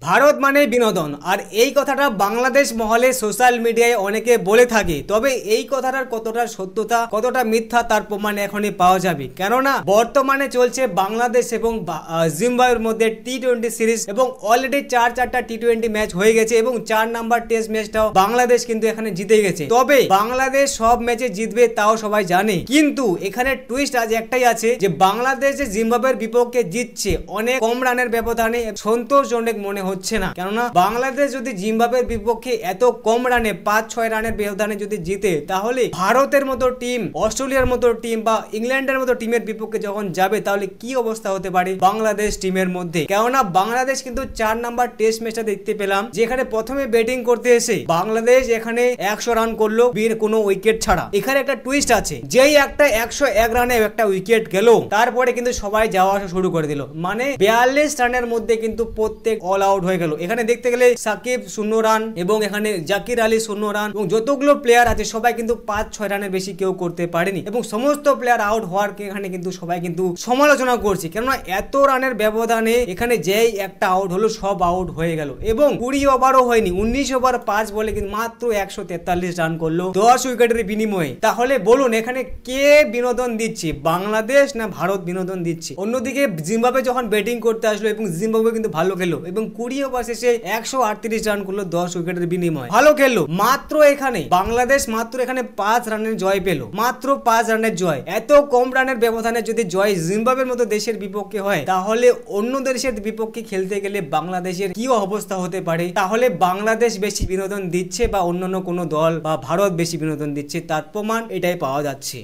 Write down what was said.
ভারত মানে বিনোদন আর এই কথাটা বাংলাদেশ মহলে সোশ্যাল মিডিয়ায় অনেকে বলে থাকে। তবে এই কথাটার কতটা সত্যতা কতটা মিথ্যা তার প্রমাণ এখনই পাওয়া যাবে, কেননা বর্তমানে চলছে বাংলাদেশ এবং জিম্বাবুয়ের মধ্যে টি-20 সিরিজ এবং অলরেডি চারটা টি-20 ম্যাচ হয়ে গেছে এবং 4 নাম্বার টেস্ট ম্যাচটাও বাংলাদেশ কিন্তু এখানে জিতে গেছে। তবে বাংলাদেশ সব ম্যাচে জিতবে তাও সবাই জানে, কিন্তু এখানে টুইস্ট আজ একটাই আছে যে বাংলাদেশ যে জিম্বাবুয়ের বিপক্ষে জিতছে অনেক কম রানের ব্যবধানে সন্তোষজনক মনে হচ্ছে না, কেননা বাংলাদেশ যদি জিম্বাবুয়ের বিপক্ষে এত কম রানে 5-6 রানের ব্যবধানে যদি জিতে, তাহলে ভারতের মতো টিম, অস্ট্রেলিয়ার মতো টিম বা ইংল্যান্ডের মতো টিমের বিপক্ষে যখন যাবে তাহলে কি অবস্থা হতে পারে বাংলাদেশ টিমের মধ্যে। কেননা বাংলাদেশ কিন্তু 4 নাম্বার টেস্ট ম্যাচটা দেখতে পেলাম যেখানে প্রথমে ব্যাটিং করতে এসে বাংলাদেশ এখানে 100 রান করলো কোনো উইকেট ছাড়া। এখানে একটা টুইস্ট আছে, যেই একটা 101 রানে একটা উইকেট গেল তারপরে কিন্তু সবাই যাওয়া আসা শুরু করে দিল, মানে 42 রানের মধ্যে কিন্তু প্রত্যেক অল আউট হয়ে গেল। এখানে দেখতে গেলে সাকিব 0 রান এবং এখানে জাকির আলী 0 রান এবং যতগুলো প্লেয়ার আছে সবাই কিন্তু 5-6 রানের বেশি কেউ করতে পারেনি এবং সমস্ত প্লেয়ার আউট হওয়ার এখানে কিন্তু সবাই কিন্তু সমালোচনা করছে, কেননা এত রানের ব্যবধানে এখানে যেই একটা আউট হলো সব আউট হয়ে গেল এবং 20 ওভারও হয়নি, 19 ওভার 5 বলে কিন্তু মাত্র 143 রান করলো 10 উইকেটের বিনিময়ে। তাহলে বলুন এখানে কে বিনোদন দিচ্ছে, বাংলাদেশ না ভারত বিনোদন দিচ্ছে? অন্যদিকে জিম্বাবুয়ে যখন ব্যাটিং করতে আসলো এবং জিম্বাবুয়ে কিন্তু ভালো খেললো এবং 20 ওভার শেষে 138 রান করলো 10 উইকেটের বিনিময়ে, ভালো খেললো। মাত্র এখানে বাংলাদেশ মাত্র এখানে 5 রানের জয় পেল, মাত্র 5 রানের জয়। এত কম রানের ব্যবধানে যদি জয় জিম্বাবুয়ের মতো দেশের বিপক্ষে হয়, তাহলে অন্য দেশের বিপক্ষে খেলতে গেলে বাংলাদেশের কি অবস্থা হতে পারে? তাহলে বাংলাদেশ বেশি বিনোদন দিচ্ছে বা অন্যান্য কোনো দল বা ভারত বেশি বিনোদন দিচ্ছে, তার প্রমাণ এটাই পাওয়া যাচ্ছে।